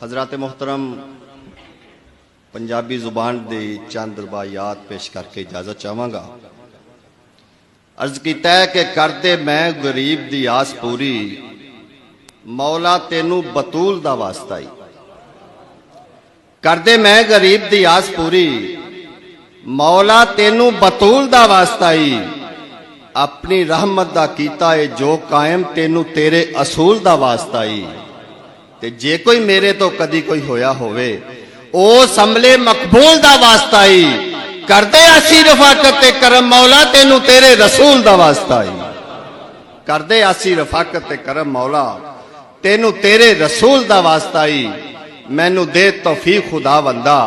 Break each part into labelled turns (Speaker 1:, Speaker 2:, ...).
Speaker 1: हजरत मोहतरम पंजाबी जुबान की चंद रवायात पेश करके इजाजत चाहवागा। अर्ज किया है कि करदे मैं गरीब दी आस पूरी, मौला तेनू बतूल दा वास्ता ही। करदे मैं गरीब दी आस पूरी, मौला तेनू बतूल दा वास्ता ही। अपनी रहमत दा कीता है जो कायम, तेनू तेरे असूल दा वास्ता ही। ते जे कोई मेरे तो कदी कोई होया होवे, ओ समले मकबूल दा वास्ता ही। करदे आसी रफाकत ते करम, मौला तेनू तेरे रसूल दा वास्ता ही। करदे आसी रफाकत ते करम, मौला तेनू तेरे रसूल दा वास्ता ही। मैनू दे तौफीक खुदा बंदा,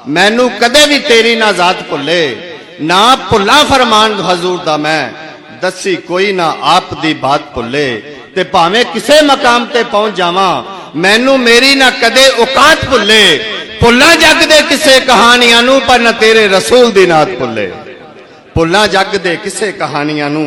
Speaker 1: मैनू कदे भी तेरी ना जात भुले, ना भुला फरमान हजूर दा मैं, दसी कोई ना आप दी बात भुले। ते भावें किसे मकाम ते पहुंच जावा, मैनू मेरी ना कदे औकात भुले। भुला जग दे किसे कहानियां नू, पर न तेरे रसूल दी नात भुले। भुला जग दे किसे कहानियां नू,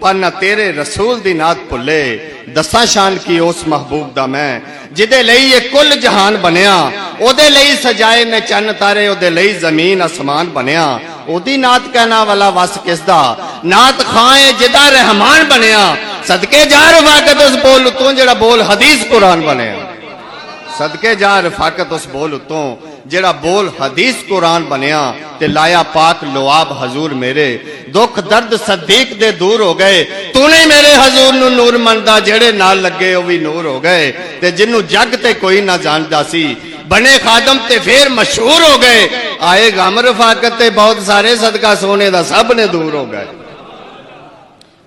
Speaker 1: पर न तेरे रसूल दी नात भुले। दसा शान की उस महबूब दा मैं, जिदे लई ये कुल जहान बनिया। ओदे लई सजाए ने चन्न तारे, ओदे लई जमीन आसमान बनिया। ओदी नात कहना वाला वस किसदा, नात खाए जिदा रहमान बनिया। सदके जा रफाकत उस बोल उतों जेड़ा बोल हदीस कुरान बनिया। सदके जा रफाकत उस बोल उतों जेड़ा बोल हदीस कुरान बनिया। ते लाया पाक लुआब हजूर मेरे, दुख दर्द सदीक दे दूर हो गए। तूने मेरे हजूर नू नूर मनदा, जेड़े नाल लगे वो भी नूर हो गए। ते जिन्नू जग ते कोई ना जानदा सी, बने खादम ते फिर मशहूर हो गए। आए गम रफाकत ते बहुत सारे, सदका सोने दा सब ने दूर हो गए।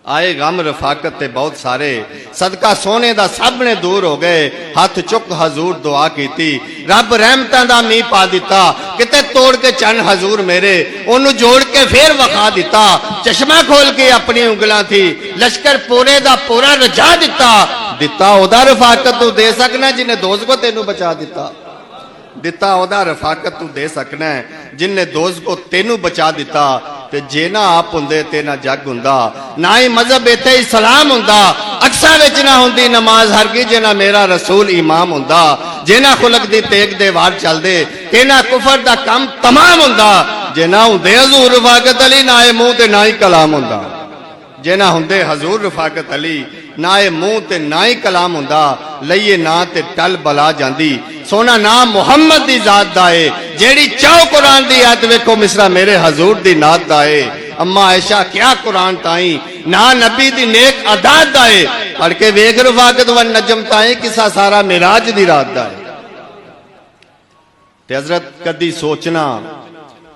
Speaker 1: आए गम रफाकत ते बहुत सारे, सदका सोने दा सब ने दूर हो गए। हाथ चुक हजूर दुआ कीती, रब रहमतां दा मींह पा दिता। किते तोड़ के चन हजूर मेरे, ओनू जोड़ के फिर वखा दिता। चश्मा खोल के अपनी उंगलां थी, लश्कर पूरे दा पूरा रजा दिता। दिता ओदा रफाकत तू दे सकना, जिन्हें दोज़ तेनू बचा दिता। दिता ओदा रफाकत तू दे सकना, जिन्हें दोज़ को तेनू बचा दिता। ते जे ना आप हुंदे ते ना जग हुंदा, ना ही मजहब इत्थे इस्लाम हुंदा। अक्सा विच ना हुंदी नमाज हरगिज़, जे ना मेरा रसूल इमाम हुंदा। जे ना खुलक दी तेग दे वार चलदे, ते ना कुफर दा कम तमाम हुंदा। जे ना हुंदे हजूर रफाकत अली, ना ए मुंह ते ना ही कलाम हुंदा। जे ना हुंदे हजूर रफाकत अली, ना ए मुंह ते ना ही कलाम हुंदा। लईए ना ते टल बला जांदी, सोना नाम मुहम्मद दी जात दा है। जेड़ी चाहो कुरान दी आयत वेखो, मिसरा मेरे हजूर दी नात दा है। अम्मा आयशा क्या कुरान ताई, ना नबी दी नेक अदात दा है। पढ़ के वेख रफाकत वन नजम ताई, किसा सारा मिराज दी रात दा है। ते हजरत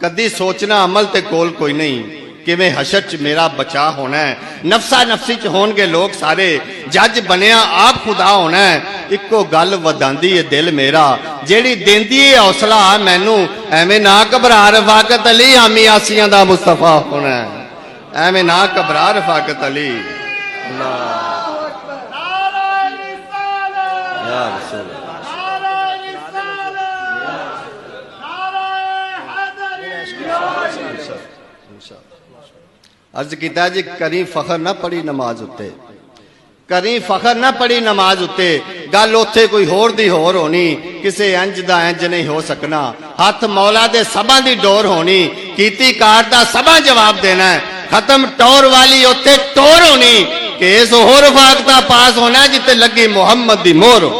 Speaker 1: कदी सोचना अमल ते कोल कोई नहीं, किवें हशर च मेरा बचा होना है। नफसा नफसी च होणगे लोग सारे, जज बनिया आप खुदा होना है। इको गल वधांदी है दिल मेरा, जेड़ी देंदी है हौसला मैनू। एवें ना घबरा रफाकत अली, हामी आसियां दा मुस्तफा होना है। एवें ना घबरा रफाकत अली। या रसूल अर्ज किया जी, करी फखर ना पड़ी नमाज उत्ते, करी फखर ना पड़ी नमाज उत्ते। गल उत्थे कोई होर दी होर होनी, किसे इंज दा इंज नहीं हो सकना। हथ मौला दे सबां दी डोर होनी, कीती कार दा सबां जवाब देना है। खत्म टोर वाली उत्थे टोर होनी, केस ओह रफाकता पास होना है जिते लगी मुहम्मद दी मोहर।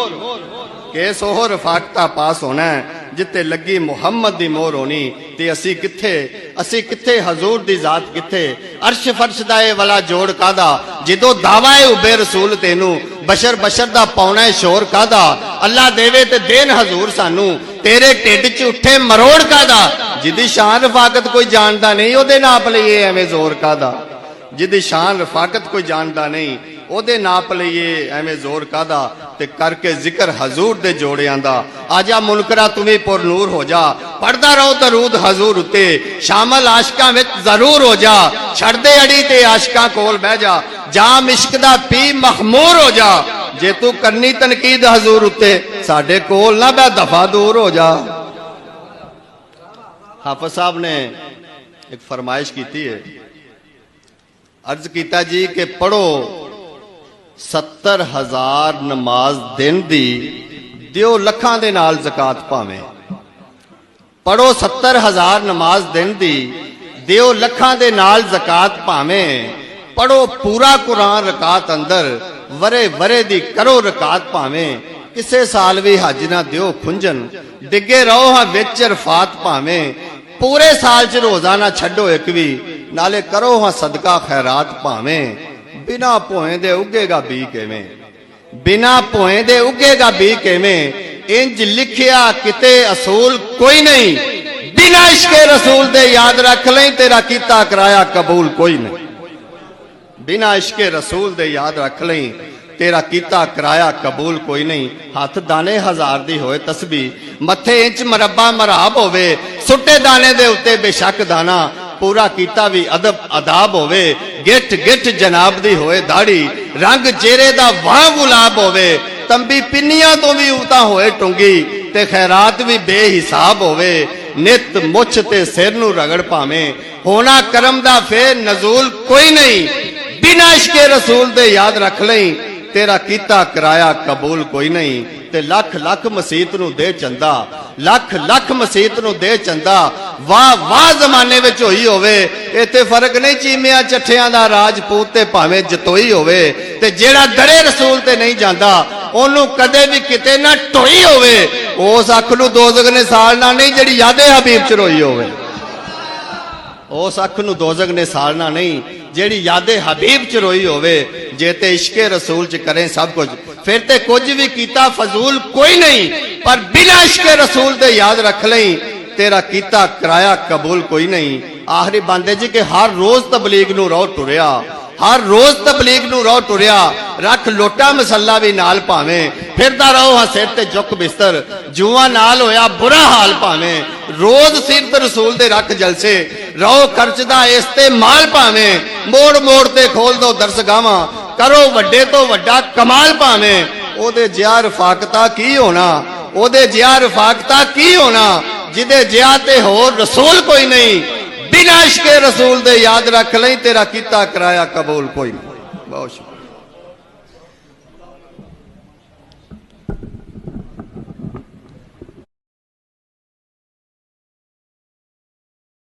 Speaker 1: केस ओह रफाकता पास होना है जिते लगी मुहम्मद दी मोहर होनी। ते असी किथे हजूर दी जात किथे, अर्श फर्श दा ए वाला जोड़ कादा। जिदो दावा है उबे रसूल तेनू, बशर दा पौना है शोर कादा। अल्लाह देवे ते देन हजूर सानू, तेरे ढिड च उठे मरोड़ कादा। जिदी शान रफाकत कोई जानदा नहीं, ओदे नाप लईए एवें जोर कादा। जिदी शान रफाकत कोई जानदा नहीं, ओदे नाप लईए एवें जोर कादा। ते करके जिक्र हजूर दे जोड़ियां दा, आजा मुनकरा तू भी पुर नूर हो जा। पढ़दा रहो दरूद हजूर उत्ते, शामिल आशिकां विच जरूर हो जा। छड़ दे अड़ी ते आशिकां कोल बह जा, जाम इश्क दा पी मखमूर हो जा। जे तू करनी तनकीद हजूर उत्ते, साडे कोल ना बह दफा दूर हो जा। हाफिज साहब ने एक फरमाइश की है, अर्ज किया जी कि पढ़ो 70,000 नमाज दिन दी, ਦਿਓ ਲੱਖਾਂ ਦੇ ਨਾਲ ਜ਼ਕਾਤ ਭਾਵੇਂ। ਪੜੋ 70,000 ਨਮਾਜ਼ ਦਿਨ ਦੀ, ਦਿਓ ਲੱਖਾਂ ਦੇ ਨਾਲ ਜ਼ਕਾਤ ਭਾਵੇਂ। ਪੜੋ ਪੂਰਾ ਕੁਰਾਨ ਰਕਾਤ ਅੰਦਰ, ਵਰੇ ਵਰੇ ਦੀ ਕਰੋ ਰਕਾਤ ਭਾਵੇਂ। ਕਿਸੇ ਸਾਲ ਵੀ ਹੱਜ ਨਾ ਦਿਓ ਖੁੰਝਣ, ਡਿੱਗੇ ਰਹੋ ਹਾਂ ਵਿੱਚ ਅਰਫਾਤ ਭਾਵੇਂ। ਪੂਰੇ ਸਾਲ ਚ ਰੋਜ਼ਾ ਨਾ ਛੱਡੋ ਇੱਕ ਵੀ, ਨਾਲੇ ਕਰੋ ਹਾਂ ਸਦਕਾ ਖੈਰਾਤ ਭਾਵੇਂ। ਬਿਨਾ ਭੋਏ ਦੇ ਉੱਗੇਗਾ ਬੀ ਕਿਵੇਂ, ਬਿਨਾ ਭੋਏ ਦੇ ਉੱਗੇਗਾ ਬੀ ਕਿਵੇਂ। ਇੰਜ ਲਿਖਿਆ ਕਿਤੇ ਅਸੂਲ ਕੋਈ ਨਹੀਂ, ਬਿਨਾ ਇਸ਼ਕੇ ਰਸੂਲ ਦੇ ਯਾਦ ਰੱਖ ਲਈ तेरा ਕੀਤਾ ਕਰਾਇਆ ਕਬੂਲ ਕੋਈ ਨਹੀਂ। ਬਿਨਾ ਇਸ਼ਕੇ ਰਸੂਲ ਦੇ ਯਾਦ ਰੱਖ ਲਈ तेरा ਕੀਤਾ ਕਰਾਇਆ ਕਬੂਲ ਕੋਈ ਨਹੀਂ। ਹੱਥ ਦਾਣੇ ਹਜ਼ਾਰ ਦੀ ਹੋਏ ਤਸਬੀਹ, ਮੱਥੇ ਇੰਚ ਮਰੱਬਾ ਮਰਾਬ ਹੋਵੇ, ਸੁੱਟੇ ਦਾਣੇ ਦੇ ਉੱਤੇ ਬੇਸ਼ੱਕ ਦਾਣਾ, पूरा कीता भी अदब अदाब होवे। गिट गिट जनाब दी होए दाढ़ी, रंग चेहरे दा वाह गुलाब होवे। तंबी पिन्नियां तो भी उता होए टुंगी, ते खैरात भी बेहिसाब होवे। नित मुछ ते सिर नू रगड़ भावें, होना करम दा फेर नजूल कोई नहीं। बिना इश्के रसूल दे याद रख लई, तेरा कीता कराया कबूल कोई नहीं। ते लख लख मसीत नू दे चंदा, लख लख मसीत नू दे चंदा, वाह वाह जमाने विच होई होवे। इत्थे फर्क नहीं चीमिया चट्ठियां दा राजपूत ते भावें जतोई होवे। ते जेड़ा दरे रसूल ते नहीं जांदा, ओनू कदे भी किते ना टोई होवे। उस अख नू दोज़ख ने साड़ना नहीं जेड़ी यादे हबीब च रोई होवे। उस अख नू दोज़ख ने साड़ना नहीं जेड़ी यादे हबीब च रोई होवे। जे ते इश्के रसूल च करें सब कुछ, फिर ते कुछ भी कीता फजूल कोई नहीं। पर बिना इश्के रसूल दे याद रख लई, तेरा कीता कराया कबूल कोई नहीं। आखिरी बांदे जी के हर रोज तबलीग नू रहो टुरिया, हर रोज तबलीग नू रहो टुरिया। रख लोटा मसला भी नाल भावें, फिरदा रहो हां सिर ते चुक बिस्तर, जुआ नाल होया बुरा हाल भावें। रोज सीरत रसूल दे रख जलसे, रहो खर्चदा इस्तेमाल भावें। मोड़ मोड़ ते खोल दो दरसगावां, करो वड्डे तो वड्डा कमाल भावें। ओदे जिया रफाकता की होना, ओदे जिया रफाकता की होना, जिदे जिया ते होर रसूल कोई नहीं। बिना इश्के रसूल दे याद रख लई, तेरा कीता कराया कबूल कोई नहीं। बहुत शुक्रिया।